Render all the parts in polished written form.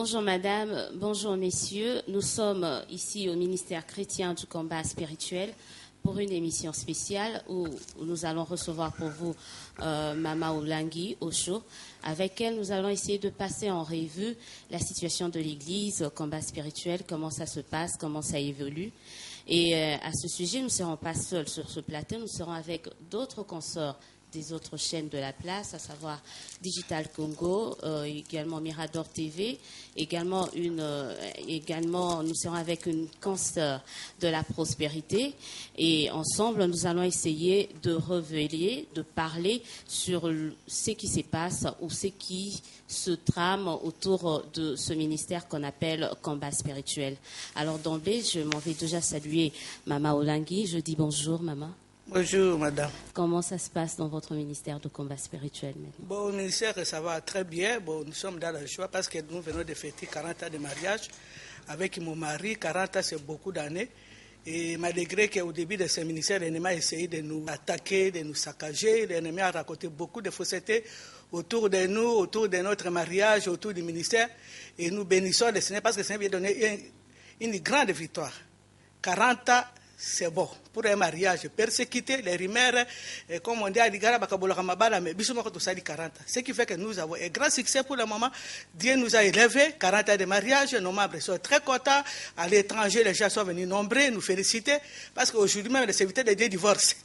Bonjour madame, bonjour messieurs. Nous sommes ici au ministère chrétien du combat spirituel pour une émission spéciale où nous allons recevoir pour vous Mama Olangi Osho, avec elle nous allons essayer de passer en revue la situation de l'Église, combat spirituel, comment ça se passe, comment ça évolue. Et à ce sujet, nous ne serons pas seuls sur ce plateau, nous serons avec d'autres consorts des autres chaînes de la place, à savoir Digital Congo, également Mirador TV, également nous serons avec une consoeur de la prospérité et ensemble nous allons essayer de révéler, de parler sur ce qui se passe ou ce qui se trame autour de ce ministère qu'on appelle combat spirituel. Alors d'emblée, je m'en vais déjà saluer Mama Olangi. Je dis bonjour Mama. Bonjour, madame. Comment ça se passe dans votre ministère de combat spirituel maintenant? Bon, au ministère, ça va très bien. Bon, nous sommes dans la joie parce que nous venons de fêter 40 ans de mariage avec mon mari. 40 ans, c'est beaucoup d'années. Et malgré qu'au début de ce ministère, l'ennemi a essayé de nous attaquer, de nous saccager, l'ennemi a raconté beaucoup de faussetés autour de nous, autour de notre mariage, autour du ministère. Et nous bénissons le Seigneur parce que le Seigneur vient donner une grande victoire. 40 ans. C'est bon pour un mariage persécuté, les rumeurs, comme on dit à Ligara, mais 40. Ce qui fait que nous avons un grand succès pour le moment. Dieu nous a élevés, 40 ans de mariage, nos membres sont très contents. À l'étranger, les gens sont venus nombreux, nous féliciter, parce qu'aujourd'hui même, les serviteurs de Dieu divorcent.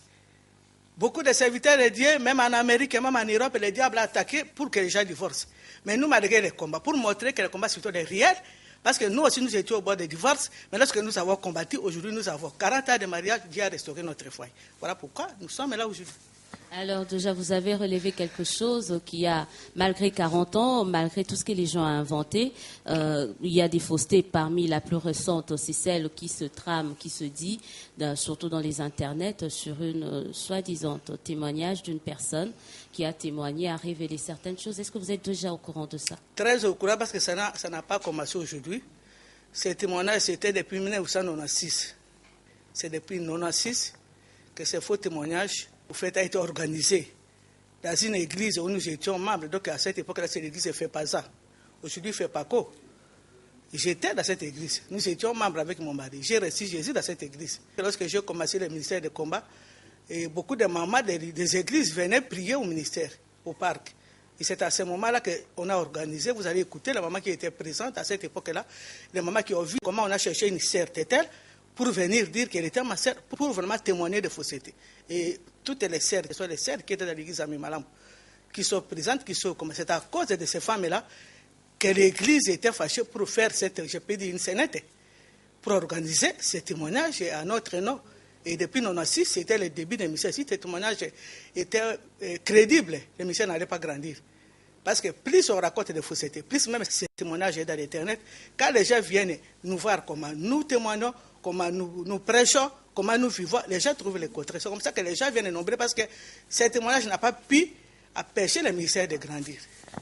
Beaucoup de serviteurs de Dieu, même en Amérique et même en Europe, le diable a attaqué pour que les gens divorcent. Mais nous, malgré les combats, pour montrer que les combats sont des réels, parce que nous aussi, nous étions au bord des divorces, mais lorsque nous avons combattu, aujourd'hui, nous avons 40 ans de mariage, Dieu a restauré notre foyer. Voilà pourquoi nous sommes là aujourd'hui. Alors déjà, vous avez relevé quelque chose qui a, malgré 40 ans, malgré tout ce que les gens ont inventé, il y a des faussetés parmi la plus récente, c'est celle qui se trame, qui se dit, surtout dans les internets, sur une soi-disant témoignage d'une personne qui a témoigné, a révélé certaines choses. Est-ce que vous êtes déjà au courant de ça? Très au courant parce que ça n'a pas commencé aujourd'hui. Ce témoignage, c'était depuis 1996. C'est depuis 1996 que ces faux témoignages a été organisé dans une église où nous étions membres. Donc à cette époque-là, cette église ne fait pas ça. Aujourd'hui, il ne fait pas quoi. J'étais dans cette église. Nous étions membres avec mon mari. J'ai reçu Jésus dans cette église. Et lorsque j'ai commencé le ministère de combat, et beaucoup de mamans des églises venaient prier au ministère, au parc. Et c'est à ce moment-là qu'on a organisé, vous allez écouter la maman qui était présente à cette époque-là, les mamans qui ont vu comment on a cherché une sœur Tétel pour venir dire qu'elle était ma sœur, pour vraiment témoigner de fausseté. Et toutes les sœurs, que ce soit les sœurs qui étaient dans l'église à Mimalam, qui sont présentes, c'est à cause de ces femmes-là que l'église était fâchée pour faire je peux dire, une scénette, pour organiser ce témoignage à notre nom. Et depuis 1996, c'était le début de l'émission. Si ce témoignage était crédible, l'émission n'allait pas grandir. Parce que plus on raconte des faussetés, plus même ce témoignage est dans l'Internet, quand les gens viennent nous voir comment nous témoignons, comment nous prêchons, comment nous vivons, les gens trouvent les contraires. C'est comme ça que les gens viennent nombreux parce que ce témoignage n'a pas pu empêcher le ministère de grandir.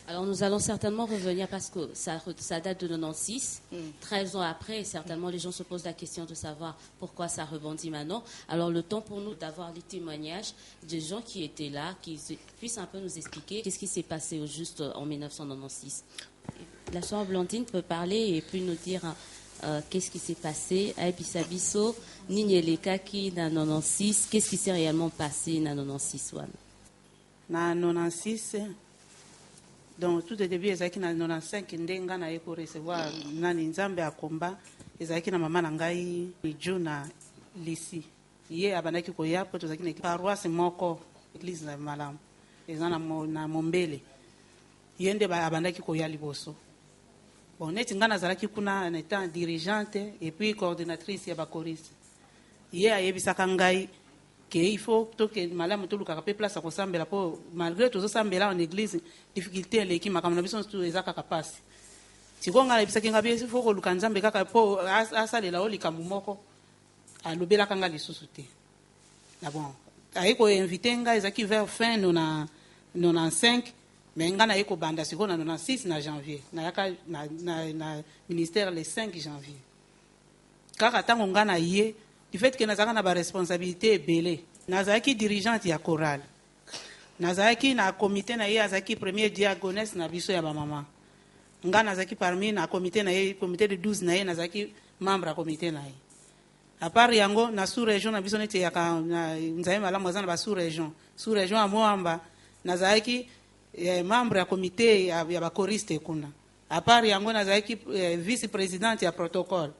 Alors nous allons certainement revenir parce que ça date de 96, 13 ans après, et certainement les gens se posent la question de savoir pourquoi ça rebondit maintenant. Alors le temps pour nous d'avoir les témoignages des gens qui étaient là, qui puissent un peu nous expliquer qu'est-ce qui s'est passé au juste en 1996. La soeur Blandine peut parler et puis nous dire qu'est-ce qui s'est passé à Ebisabiso, Nignelekaki, na 96, qu'est-ce qui s'est réellement passé na 96 wana. Na 96, donc tout au début ezaki na 95 ndenga na yeko recevoir nani nzambe akomba ezaki na mama na ngai Juna Lisi ye abandaki koya po tozaki na paroisse moko église na Malamu ezana na Mombele yende ba abandaki koya liboso. Bon neti ngana zalaki kuna na étant dirigeante et puis coordinatrice ya ba choriste ye ayebisaka ngai que il faut que Malamu tout le place à ressemble pour malgré tout ça en église difficulté l'équipe ma comme biso tout ezaka kapasi tikonga lebisa kinga bi il faut que lukanzambe kaka po asale la oli kamumoko alobela kanga lisusu te na bon ayiko invité nga ezaki vers fin 95 mais nga na yeko banda siko na 96 na janvier na yaka na ministère le 5 janvier kaka tango nga na ye du fait que nous avons une responsabilité belée. Nous avons une dirigeante ya chorale. Nous avons un comité na ye azaki premier diagonesse na biso ya ba maman. nga nazaki parmi na comité na ye comité de 12 na ye nazaki membre ya comité na ye à part yango na sous région na biso neti yaka nzambe malamu aza na ba sous région ya Moamba nazaki membre ya comité ya ba choriste kuna à part yango nazaki vice présidente ya protocole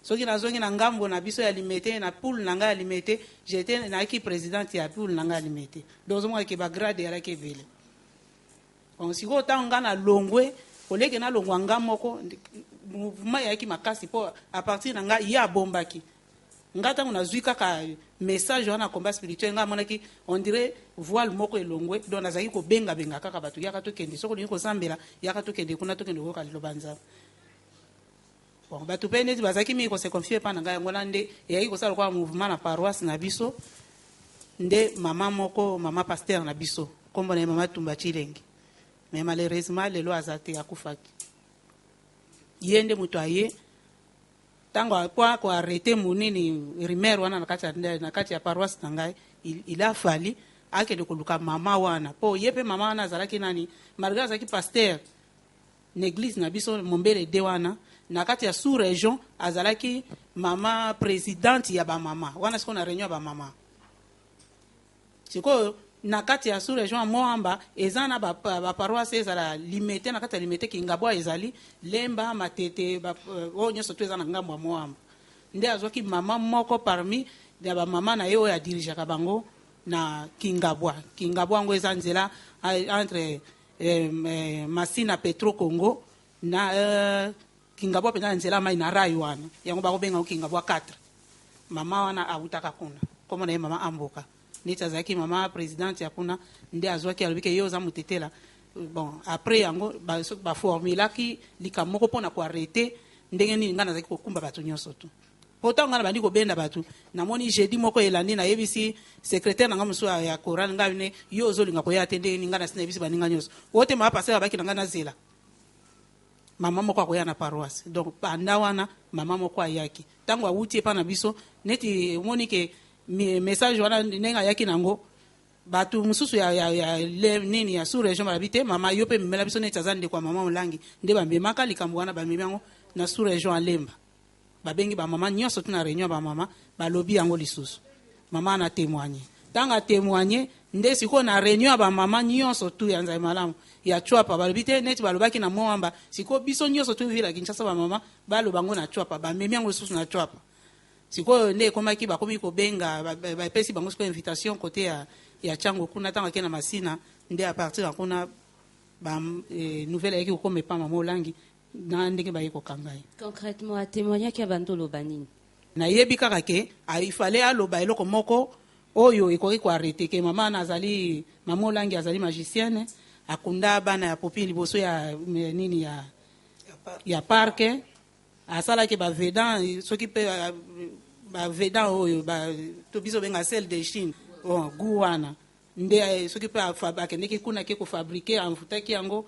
soki nazongi na ngambo na biso ya limité na pool na nga ya limité j'étais naiki présidente ya pool na nga ya limité donc moi ke ba grade ya ke vile on siko tanga na longwe koleke na longwa ngamoko mouvement ya ki makasi po à partir na nga ya bombaki ngata na zuika ka message wana combat spirituel nga monaki on dirait voile moko elongwe donc nazaki ko benga kaka batu yaka to kende soko ni ko sambela yaka to kende kuna to kende ko kalilo banza bon batu pe neti bazaki mi ko se confier pa na nga yango nde yaki ko sala kwa mouvement na paroisse na biso nde mama pasteur na biso kombo na mama Tumba Chilengi mais malheureusement lelo azate akufaki yende mutu aye tango kwa ko arrêter munini rimer wana na kati ya paroisse na ngai il a fallu akende koluka mama wana po yepe mama wana azalaki nani malgré azaki pasteur l'église na biso mombele de wana na kati ya sous région azalaki mama présidente ya ba mama wana siko na réunion ba mama siko na kati ya sous région Moamba ezana ba paroisse ezala limité na kati ya limité Kingabwa ezali Lemba Matete ba onyo soto ezana ngambo ya Moamba nde azwaki mama moko parmi ya ba mama na yo ya dirige ka bango na Kingabwa ngo ezanzela entre Masina Petro Congo na Kingabwa pena nzela mai na rai wana yango ba ko benga Kingabwa 4 mama wana awutaka kuna komo na mama amboka nita zaki mama présidente ya kuna nde azwaki alobike yo za mutetela bon après yango ba formula ki likamoko pona ko arrêter ndenge nini ngana zaki kokumba batu nyonso tu pourtant ngana bandi ko benda batu namoni jeudi moko elandi na yebisi secrétaire nanga musu ya Coran ngabine yo zolinga ko ya atende ngana sina yebisi baninga nyonso wote ma passer baki ngana zela mama moko akoya na paroisse donc banda wana mama moko ayaki tango awuti pa na biso neti monike message wana nenga yaki nango batu mususu ya nini ya sous région malabite mama yope mela biso neti azande kwa mama Mulangi nde bambemaka likambo wana bamibango na sous région Alemba babengi ba mama nyonso tuna réunion ba mama balobi yango lisusu mama na témoigner tanga témoigner nde siko na réunion ba mama nyonso tu ya nzai malamu ya chwapa balobite neti balobaki na Moamba siko biso nyonso tu vila Kinshasa ba mama balobango na chwapa bamemi yango lisusu na chwapa siko nde komaki bakomi ko benga ba pesi bango siko invitation côté ya chango kuna tanga kena Masina nde à partir ya kuna ba nouvelle yaki ko mepa mama Mulangi na ndenge ba yiko kangai concrètement a témoigner ki abandolo banini na yebi kaka ke il fallait aloba eloko moko oyo ekoki ko arrêter ke mama nazali mama Mulangi azali magicienne akunda bana ya popi liboso ya nini ya parke asala ke ba vedan soki pe ba vedan oyo ba to biso benga sel de Chine guana nde soki pe akendeki kuna ke ko fabriquer amfutaki yango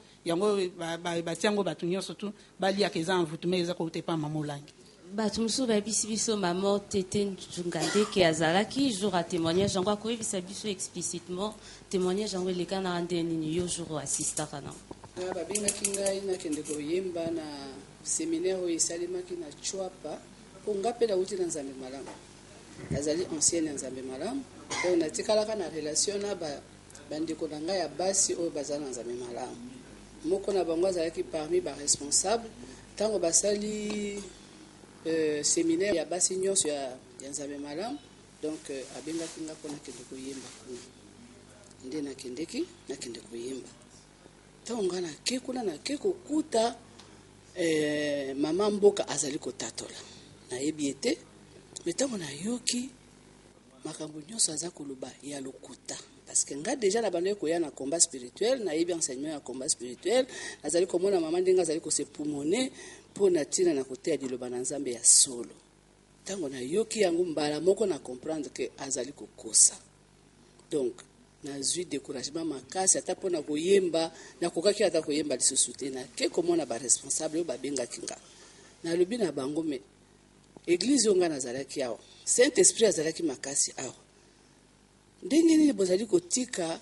ba tiango batu nyonso tu bali akeza amfutume eza ko tepa mama Mulangi batu musu ba biso maman Tete Njungande ki azalaki jour à témoignage yango ko ebisa biso explicitement témoignage yango le kana ande nini yo jour assista kana babengaki ngai nakende koyemba na séminaire oyo esalemaki na chwapa mpo nga mpe nauti na nzambe malamu nazali ancienne ya nzambe malamu oyo natikalaka na relation na bandeko na ngai ya basi oyo bazala na nzambe malamu moko na bango azalaki parmi baresponsable ntango basali séminaire ya basi nyonso ya nzambe malamu donc abengaki nga mpo nakende koyemba kuna nde nakende koyemba ntango nga nake kuna nake kokuta mama mboka azali kotatola nayebi ete me ntango nayoki makambo nyonso aza koloba ya lokuta parce que nga déjà na bando koya na combat spirituel nayebi enseignement ya combat spirituel azali komona mama ndenge azali kose pulmoner mpo na ntina na koteya liloba na nzambe ya solo ntango nayoki yango mbala moko na comprendre ke azali kokosa donc nazwi découragement makasi ata mpona koyemba nakokaki ata koyemba lisusu te nake komona baresponsable oyo babengaki nga nalobi na bango me église oyo nga nazalaki awa saint esprit azalaki makasi awa ndenge nini bozali kotika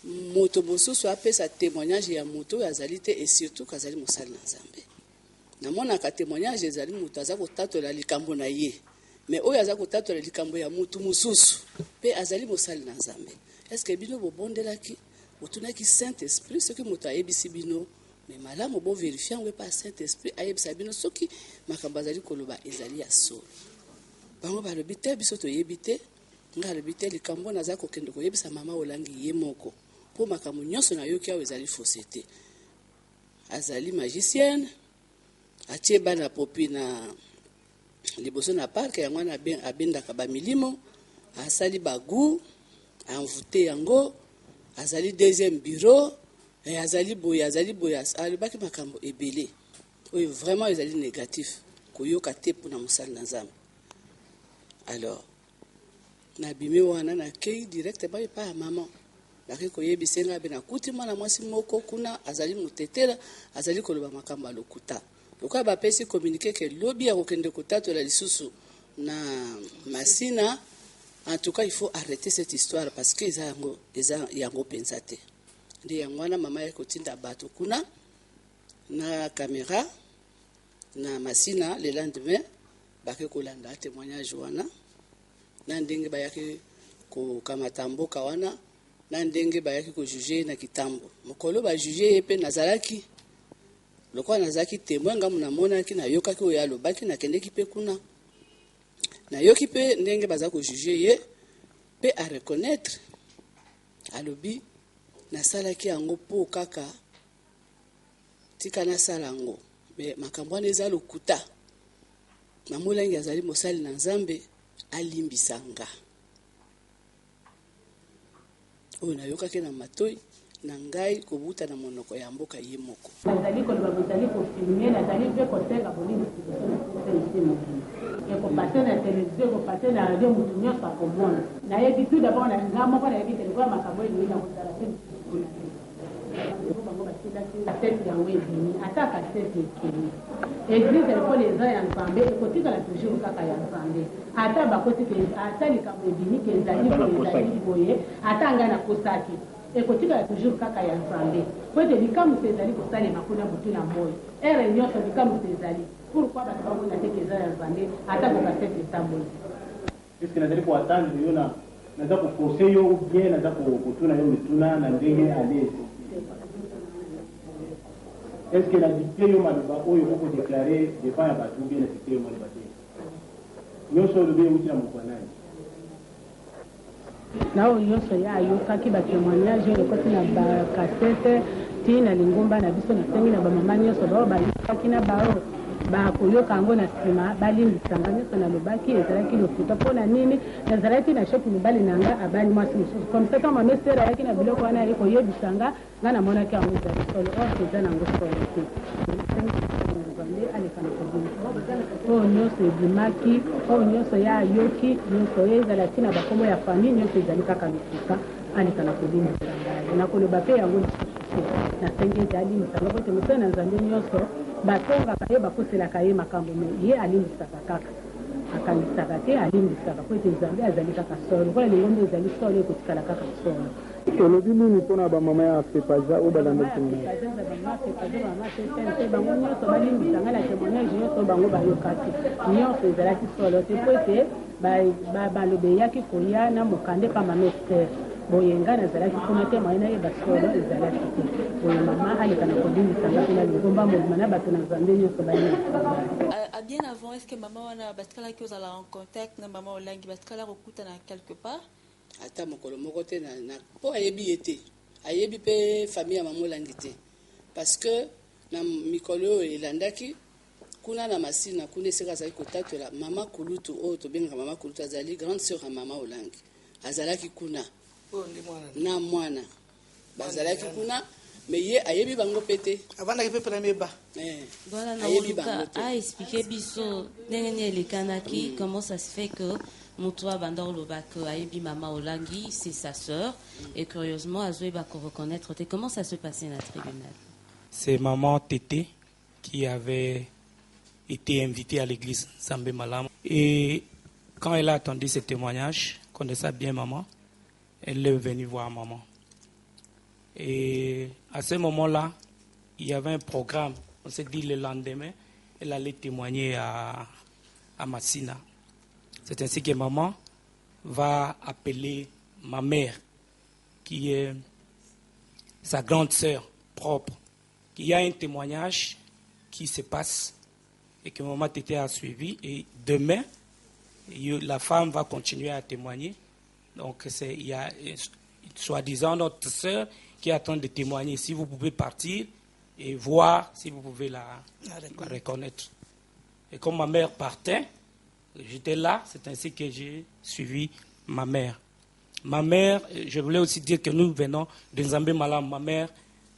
moto mosusu apesa témoignage ya moto oyo azali te et surtout kazali mosali na nzambe. Namonaka témoignage ezali moto aza kotatola likambo na ye, mais oyo aza kotatola likambo ya motu mosusu mpe azali mosali na nzambe. Est-ce que bino bobondelaki botunaki Saint-Esprit soki moto ayebisi bino, mais malamu bo vérifier ngo pa Saint-Esprit ayebisa bino soki makambo azali koloba ezali ya solo. Bango balobi te biso toyebi te, nga alobi te likambo naza kokende koyebisa mama Olangi ye moko mpo makambo nyonso nayoki awo ezali fausse te. Azali magicienne, atie bana popi na liboso na parke yango wana abendaka bamilimo, asali bagu envoûté yango, azali deuxième bureau, azali boye alobaki makambo ebele oyo vraiment ezali négatif koyoka te mpona mosali na nzambe. Alors nabimi wana nakei directement epai ya maman, nake koyebisa nga be nakuti mwana mwasi moko kuna azali motetela, azali koloba makambo ya lokuta. Lokola bapesi communiqué ke lobi ya kokende kotatola lisusu na Masina. En tout cas, il faut arrêter cette histoire parce que eza yango penza te. Ndi yango wana mama ya kotinda bato kuna na caméra na Masina le lendemain bake kolanda témoignage wana na ndenge bayaki ko kamata mboka wana na ndenge bayaki ko juger na kitambo. Mokolo ba juger pe nazalaki lokola nazaki témoin ngamu na monaki na yokaki oyo alobaki na kendeki pe kuna. Na yoki pe ndenge baza ko juger ye pe a reconnaître alobi na salaki yango po kaka tika na salango mais makambo wana eza lokuta. Mama Olangi azali mosali na nzambe alimbisanga oyo na yokaki na matoi na ngai kobuta na monoko ya mboka ye moko. Nazali koloba bozali kofilme, nazali mpe kosenga bolindi ekopase na televizio, ekopase na radio, motu nyonso akomona. Nayebi tout d'abord na nga moko nayebi te lokola makambo ebimi na kozala te bango basilaki kasete yango ebimi ata kasete ekemi. Eglise ekolo eza ya nzambe ekotikala toujours kaka ya nzambe ata bakoti ata likambo ebimi ke ezali boye ata ngai nakosaki ekotikala toujours kaka ya nzambe po ete likambo te ezali kosalema kuna butu na moyo ere nyonso likambo te ezali pourquoi bato bamona te ke eza ya nzambe ata kokasete etambozi. Eske nazali koatendre yo naza koforce yo ou bien naza kotuna yo mituna na ndenge alesi? Eske na dicté yo maloba oyo okodeklare devant ya bato ou bien na dicté yo maloba te nyonso olobi euti na mokwa nani? Na oyo nyonso ya ayokaki batémoignage oyo ekoti na bakasete ti na lingomba na biso nasengi na bamama nyonso bao bayokaki na bao bakoyoka yango na nsima balimbisanga nyonso nalobaki ezalaki lokuta mpona nini nazalaki na shopi mobali na nga abali mwasi mosusu comme ça kama mesere ayaki na biloko wana ali koyebisanga nga namonaki yango ezali solo or eza nango solo te nzambe aleka na kobimisa oyo nyonso ebimaki oyo nyonso ya ayoki nyonso oyo ezala ntina bakombo ya famille nyonso ezali kaka lokuta aleka na kobimisa ngai nakoloba mpe yango lisusu te nasengi ete alimbisanga po te mosali na nzambe nyonso batongaka ye bakoselaka ye makambo me ye alimbisaka kaka akanisaka te alimbisaka po ete nzambe azali kaka solo lokola lingombe ezali solo ekotikala kaka solo. olobi nini mpona bamama ya fepaza oyo balandaki bango nyonso balimbisanga na témoignage nyonso bango bayokaki nyonso ezalaki solo te po ete balobe eyaki koya na mokande pamba mestere boye nga nazalaki kuna te moye nayeba solo ezalaki te boye mama aleka na kolimbisanga mpena lingomba molima na bato na nzambe nyonso À bien avant, est-ce que maman wana batikala ki ozala en contact na maman Olangi batikala kokutana quelque part? Ata mokolo moko te na po ayebi ye te ayebi mpe famille ya mama Olangi te parce que na mikolo oyo elandaki kuna na Masina kuna esika azali kotatola mama Kulutu oyo tobengaka mama Kulutu azali grande sœur ya mama Olangi azalaki kuna na mwana bazalaki kuna mais ye ayebi bango pete avandaki mpe premier ba Voilà, Naoluka a expliqué biso ndenge elekanaki comment ça se fait que Moutoua Bandor Lobak Ayebi Mama Olangi c'est sa sœur et curieusement Azoé Bako reconnaître comment ça se passait dans le tribunal. C'est maman Tété qui avait été invitée à l'église Zambé Malam et quand elle a attendu ce témoignage, connaissant bien maman, elle est venue voir maman. Et à ce moment-là, il y avait un programme. On s'est dit le lendemain, elle allait témoigner à Massina. C'est ainsi que maman va appeler ma mère, qui est sa grande sœur propre. Il y a un témoignage qui se passe et que maman Tété a suivi. Et demain, la femme va continuer à témoigner. Donc, il y a soi-disant notre sœur qui est en train de témoigner. Si vous pouvez partir et voir si vous pouvez la reconnaître. Et comme ma mère partait, j'étais là, c'est ainsi que j'ai suivi ma mère. Ma mère, je voulais aussi dire que nous venons de Nzambé Malam. Ma mère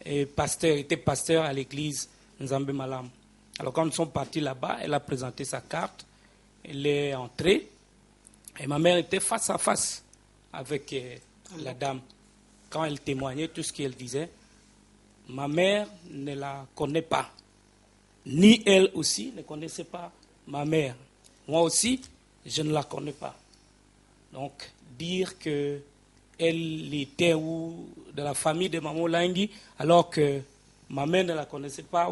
était pasteur à l'église Nzambé Malam. Alors quand nous sommes partis là-bas, elle a présenté sa carte, elle est entrée, et ma mère était face à face avec la dame. Quand elle témoignait, tout ce qu'elle disait, ma mère ne la connaît pas. Ni elle aussi ne connaissait pas ma mère. Moi aussi, je ne la connais pas. Donc, dire qu'elle était de la famille de Maman Olangi, alors que ma mère ne la connaissait pas,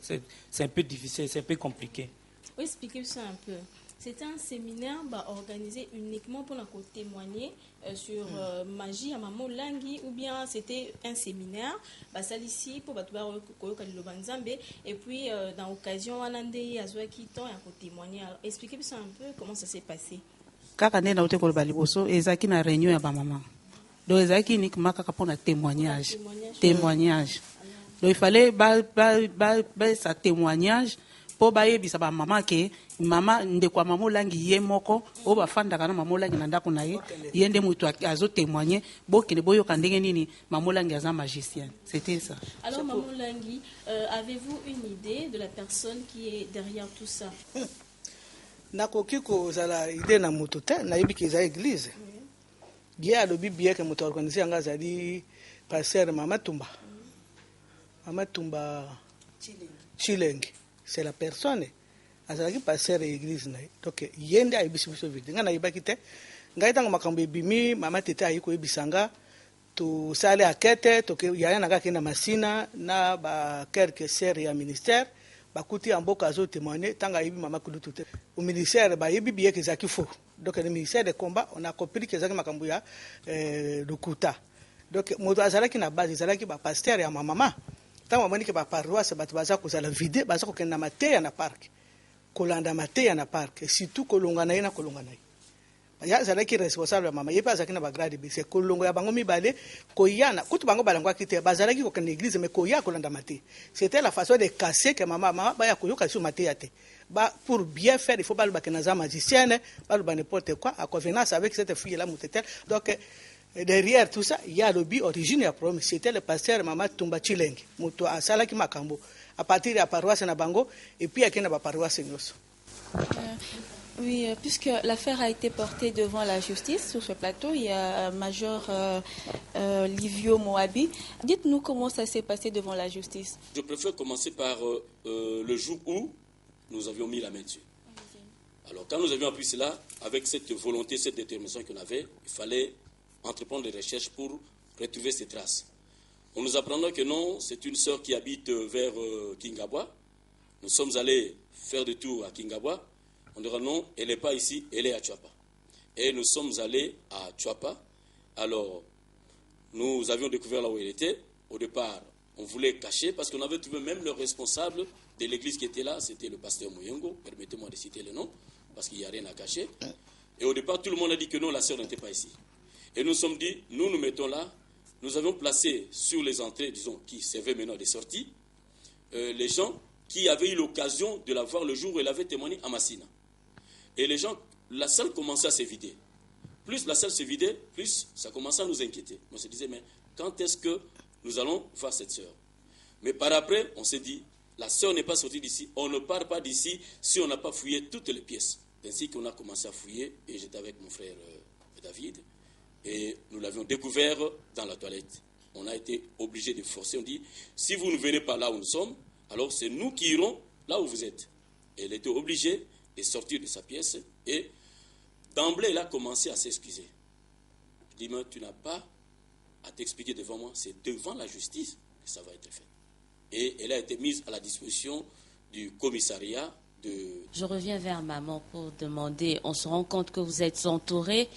c'est un peu difficile, c'est un peu compliqué. Oui, expliquez ça un peu. C'était un séminaire organisé uniquement pour témoigner sur magie à Maman Olangi, ou bien c'était un séminaire ici pour et puis dans l'occasion on a témoigner. Expliquez ça un peu comment ça s'est passé. Kaka nena ute koloba liboso ezaki na réunion ya ba maman. Donc ezaki uniquement kaka pour na témoignage. Donc il fallait ça témoignage pour bayebisa ba maman ke mama ndekwa Maman Olangi ye moko o bafanda kana Maman Olangi na ndako na ye yende mutu azo témoigner bokene boyoka ndenge nini Maman Olangi aza magicien. C'était ça. Alors Maman Olangi, avez-vous une idée de la personne qui est derrière tout ça? Nakoki kozala idée na moto te nayebi ke eza église. Ye alobi bien ke moto organiser yanga azali pasteur Mama Tumba. Mama Tumba Chilengi. C'est la personne azalaki pasteur église na ye. Donc yende ayebisi biso vide. Nga nayebaki te. Ngai tango makambo ebimi Mama Tete ayi koyebisanga to sale akete to ke yana nanga kenda Masina na ba quelques sœurs ya ministère. Bakuti amboka azo témoigner tanga yebi mama kudutu te au ministère ba yebi biye ke zaki fo. Donc le ministère de combat on a compris que zaki makambo ya lokuta. Donc moto azalaki na base azalaki ba pasteur ya mama tanga moni ke ba paroisse batu baza ko zala vide baza ko kenda mateya na parc kolanda mateya na parc surtout kolonga na ina kolonga na ya azalaki responsable ya mama yepa azaki na ba grade c'est kolongo ya bango mibale koyana kutu bango balangwa kite bazalaki ko kenda église mais koya kolanda mateya. C'était la façon de casser que maman ba ya koyoka sur mateya te ba pour bien faire il faut pas le bakena magicienne pas le n'importe quoi à convenance avec cette fille là mutete. Donc derrière tout ça il y a le but origine ya problème, c'était le pasteur Mama Tumba Chilengi moto asalaki makambo à partir de la paroisse na bango et puis akena ba paroisse nyoso. Oui, puisque l'affaire a été portée devant la justice sur ce plateau, il y a Major Livio Moabi. Dites-nous comment ça s'est passé devant la justice. Je préfère commencer par le jour où nous avions mis la main dessus. Alors quand nous avions appris cela, avec cette volonté, cette détermination qu'on avait, il fallait entreprendre des recherches pour retrouver ces traces. On nous apprendra que non, c'est une sœur qui habite vers Kingabwa. Nous sommes allés faire des tours à Kingabwa. On dira non, elle n'est pas ici, elle est à Tchouapa. Et nous sommes allés à Tchouapa. Alors, nous avions découvert là où elle était. Au départ, on voulait cacher parce qu'on avait trouvé même le responsable de l'église qui était là, c'était le pasteur Moyengo. Permettez-moi de citer le nom, parce qu'il n'y a rien à cacher. Et au départ, tout le monde a dit que non, la sœur n'était pas ici. Et nous nous sommes dit, nous nous mettons là. Nous avions placé sur les entrées, disons, qui servaient maintenant des sorties, les gens qui avaient eu l'occasion de la voir le jour où elle avait témoigné à Massina. Et les gens, la salle commençait à se vider. Plus la salle se vidait, plus ça commençait à nous inquiéter. On se disait, mais quand est-ce que nous allons voir cette sœur? Mais par après, on s'est dit, la sœur n'est pas sortie d'ici. On ne part pas d'ici si on n'a pas fouillé toutes les pièces. Ainsi qu'on a commencé à fouiller, et j'étais avec mon frère David, et nous l'avions découvert dans la toilette. On a été obligé de forcer. On dit, si vous ne venez pas là où nous sommes, alors c'est nous qui irons là où vous êtes. Et elle était obligée de sortir de sa pièce et d'emblée, elle a commencé à s'excuser. Je dis, mais tu n'as pas a expliqué devant moi, c'est devant la justice que ça va être fait. Et elle a été mise à la disposition du commissariat de... Je reviens vers maman pour demander, on se rend compte que vous êtes entouré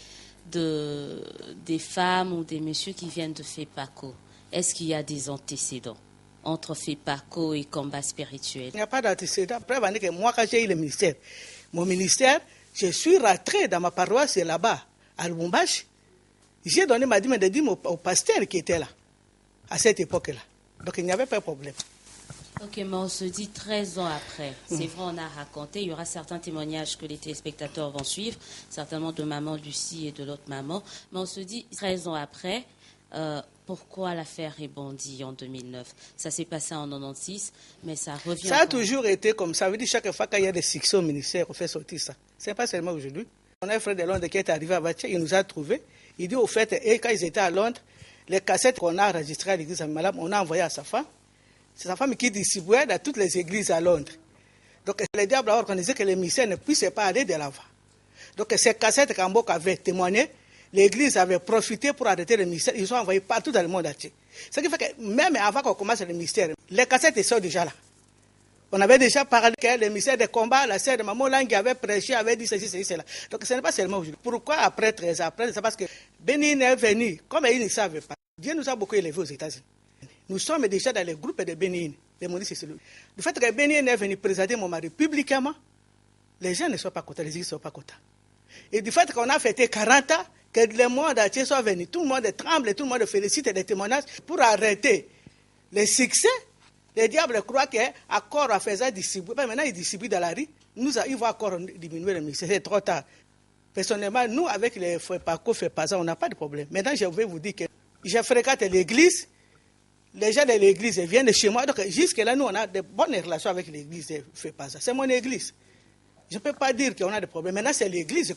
des femmes ou des messieurs qui viennent de FEPACO. Est-ce qu'il y a des antécédents entre FEPACO et combat spirituel? Il n'y a pas d'antécédents. Preuve que moi, quand j'ai eu le ministère, mon ministère, je suis rentré dans ma paroisse là-bas, à Lubumbashi. J'ai donné ma dîme de dîme au pasteur qui était là, à cette époque-là. Donc il n'y avait pas de problème. Ok, mais on se dit 13 ans après. C'est vrai, on a raconté. Il y aura certains témoignages que les téléspectateurs vont suivre, certainement de maman Lucie et de l'autre maman. Mais on se dit 13 ans après, pourquoi l'affaire rebondit en 2009? Ça s'est passé en 96, mais ça revient. Ça a toujours été comme ça. Ça veut dire chaque fois qu'il y a des succès au ministère, on fait sortir ça. Ce n'est pas seulement aujourd'hui. On a un frère de Londres qui est arrivé à Batia, il nous a trouvés. Il dit au fait, et quand ils étaient à Londres, les cassettes qu'on a enregistrées à l'église Saint-Malam, on a envoyé à sa femme. C'est sa femme qui distribuait dans toutes les églises à Londres. Donc le diable a organisé que les missions ne puissent pas aller de l'avant. Donc ces cassettes qu'Ambok avait témoigné, l'église avait profité pour arrêter les mystères. Ils sont envoyés partout dans le monde entier. Ce qui fait que même avant qu'on commence le mystère, les cassettes sont déjà là. On avait déjà parlé que le mystère de combat, la sœur de Maman Langui avait prêché, avait dit ceci, cela. Donc ce n'est pas seulement aujourd'hui. Pourquoi après 13 ans après? C'est parce que Bénin est venu, comme ils ne savaient pas. Dieu nous a beaucoup élevés aux États-Unis. Nous sommes déjà dans les groupes de Bénin, de Maurice et Celui. Le fait que Bénin est venu présenter mon mari publiquement, les gens ne sont pas contents, les églises ne sont pas contents. Et du fait qu'on a fêté 40 ans, que le monde entier soit venu, tout le monde tremble, tout le monde félicite les témoignages pour arrêter les succès. Les diables croient qu'accord à faire distribuer. Maintenant, ils distribuent dans la rue. Ils vont encore diminuer le mystère. C'est trop tard. Personnellement, nous, avec les FEPACO, FEPASA, on n'a pas de problème. Maintenant, je vais vous dire que je fréquente l'église. Les gens de l'église viennent chez moi. Donc, jusque-là, nous, on a de bonnes relations avec l'église de FEPASA. C'est mon église. Je ne peux pas dire qu'on a des problèmes. Maintenant, c'est l'église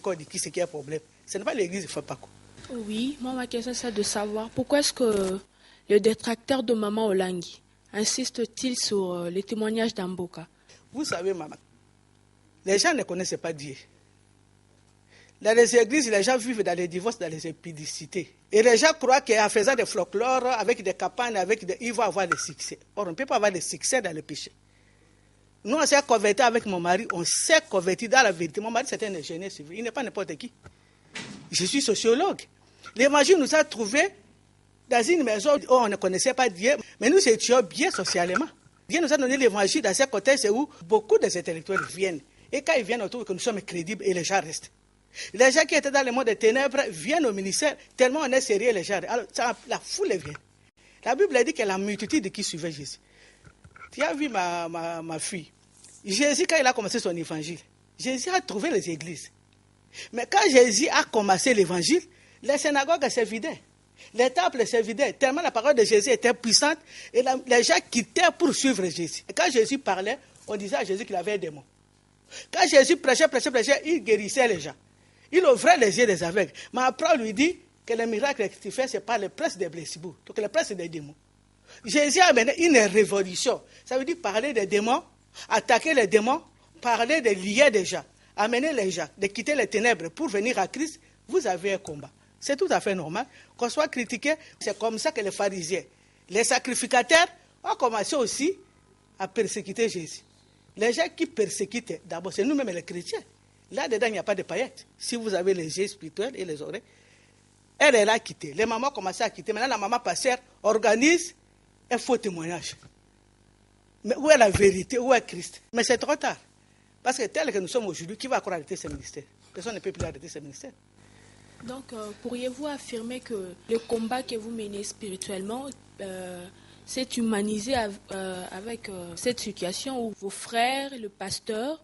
qui a un problème. Ce n'est pas l'église de FEPACO. Oui, moi, ma question, c'est de savoir pourquoi est-ce que le détracteur de Maman Langui insiste-t-il sur les témoignages d'Amboka? Vous savez, maman, les gens ne connaissent pas Dieu. Dans les églises, les gens vivent dans les divorces, dans les impudicités. Et les gens croient qu'en faisant des folklore, avec des campagnes, ils vont avoir des succès. Or, on ne peut pas avoir des succès dans le péché. Nous, on s'est convertis avec mon mari, on s'est convertis dans la vérité. Mon mari, c'est un ingénieur civil, il n'est pas n'importe qui. Je suis sociologue. L'évangile nous a trouvés dans une maison où on ne connaissait pas Dieu, mais nous étions bien socialement. Dieu nous a donné l'évangile dans ce contexte où beaucoup des intellectuels viennent. Et quand ils viennent, on trouve que nous sommes crédibles et les gens restent. Les gens qui étaient dans le monde des ténèbres viennent au ministère, tellement on est sérieux, les gens. Alors, la foule vient. La Bible dit que la multitude qui suivait Jésus. Tu as vu ma fille. Jésus, quand il a commencé son évangile, Jésus a trouvé les églises. Mais quand Jésus a commencé l'évangile, les synagogues se vidaient. Les temples se vidaient, tellement la parole de Jésus était puissante et les gens quittaient pour suivre Jésus. Et quand Jésus parlait, on disait à Jésus qu'il avait un démon. Quand Jésus prêchait, il guérissait les gens. Il ouvrait les yeux des aveugles. Mais après, on lui dit que le miracle que tu fais, ce n'est pas le prince des Blessibou. Donc le prince des démons. Jésus a amené une révolution. Ça veut dire parler des démons, attaquer les démons, parler de lier des gens, amener les gens, de quitter les ténèbres pour venir à Christ. Vous avez un combat. C'est tout à fait normal qu'on soit critiqué. C'est comme ça que les pharisiens, les sacrificateurs ont commencé aussi à persécuter Jésus. Les gens qui persécutent, d'abord, c'est nous-mêmes les chrétiens. Là-dedans, il n'y a pas de paillettes. Si vous avez les yeux spirituels et les oreilles, elle a quitté. Les mamans ont commencé à quitter. Maintenant, la maman pasteur organise un faux témoignage. Mais où est la vérité? Où est Christ? Mais c'est trop tard. Parce que tel que nous sommes aujourd'hui, qui va encore arrêter ce ministère? Personne ne peut plus arrêter ce ministère. Donc, pourriez-vous affirmer que le combat que vous menez spirituellement s'est humanisé avec cette situation où vos frères, le pasteur,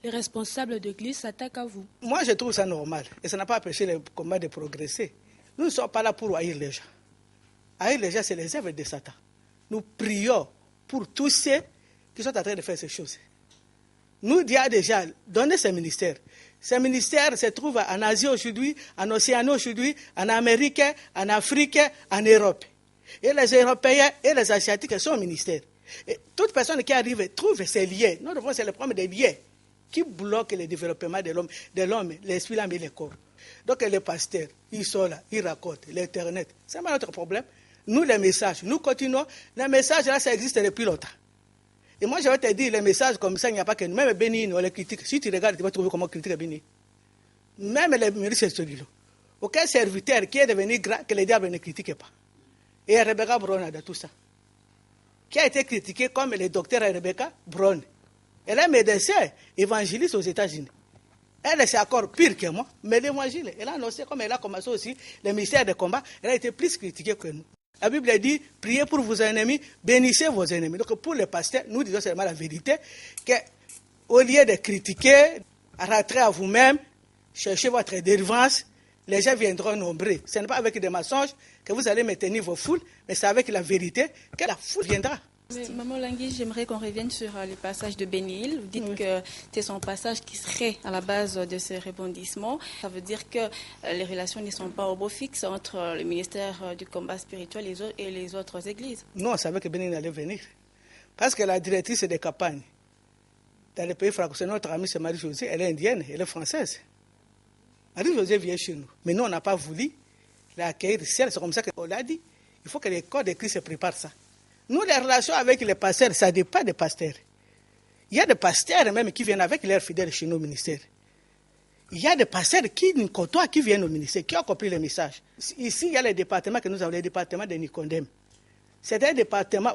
les responsables d'église s'attaquent à vous? Moi, je trouve ça normal. Et ça n'a pas empêché le combat de progresser. Nous ne sommes pas là pour haïr les gens. Haïr les gens, c'est les œuvres de Satan. Nous prions pour tous ceux qui sont en train de faire ces choses. Nous, Dieu a déjà donné ce ministère. Ce ministère se trouve en Asie aujourd'hui, en Océanie aujourd'hui, en Amérique, en Afrique, en Europe. Et les Européens et les Asiatiques sont au ministère. Et toute personne qui arrive trouve ses liens. Nous devons, c'est le problème des liens. qui bloquent le développement de l'homme, l'esprit, l'âme et le corps. Donc les pasteurs, ils sont là, ils racontent, l'Internet. C'est pas notre problème. Nous, les messages, nous continuons. Les messages, là, ça existe depuis longtemps. Et moi, je vais te dire, les messages comme ça, il n'y a pas que nous. Même Béni, on les critique. Si tu regardes, tu vas trouver comment critiquer Béni. Même les ministres de aucun serviteur qui est devenu grand que les diables ne critiquent pas. Et Rebecca Brown a de tout ça. Qui a été critiqué comme le docteur Rebecca Brown. Elle est médecin évangéliste aux États-Unis. Elle, c'est encore pire que moi, mais l'évangile, elle a annoncé, comme elle a commencé aussi le ministère de combat, elle a été plus critiquée que nous. La Bible dit, priez pour vos ennemis, bénissez vos ennemis. Donc pour les pasteurs, nous disons seulement la vérité, qu'au lieu de critiquer, rentrez à vous-même, cherchez votre délivrance, les gens viendront nombreux. Ce n'est pas avec des mensonges que vous allez maintenir vos foules, mais c'est avec la vérité que la foule viendra. Maman Langui, j'aimerais qu'on revienne sur le passage de Bénil. Vous dites que c'est son passage qui serait à la base de ces rebondissements. Ça veut dire que les relations ne sont pas au beau fixe entre le ministère du combat spirituel et les autres églises. Non, on savait que Bénil allait venir. Parce que la directrice des campagnes dans les pays francophones, notre amie c'est Marie-Josée, elle est indienne, elle est française. Marie-Josée vient chez nous. Mais nous, on n'a pas voulu l'accueillir. C'est comme ça qu'on l'a dit. Il faut que les corps de Christ se préparent ça. Nous, les relations avec les pasteurs, ça ne dépend pas des pasteurs. Il y a des pasteurs même qui viennent avec leurs fidèles chez nos ministères. Il y a des pasteurs qui nous côtoient, qui viennent au ministère, qui ont compris le message. Ici, il y a les départements que nous avons, les départements de Nicodème. C'est un département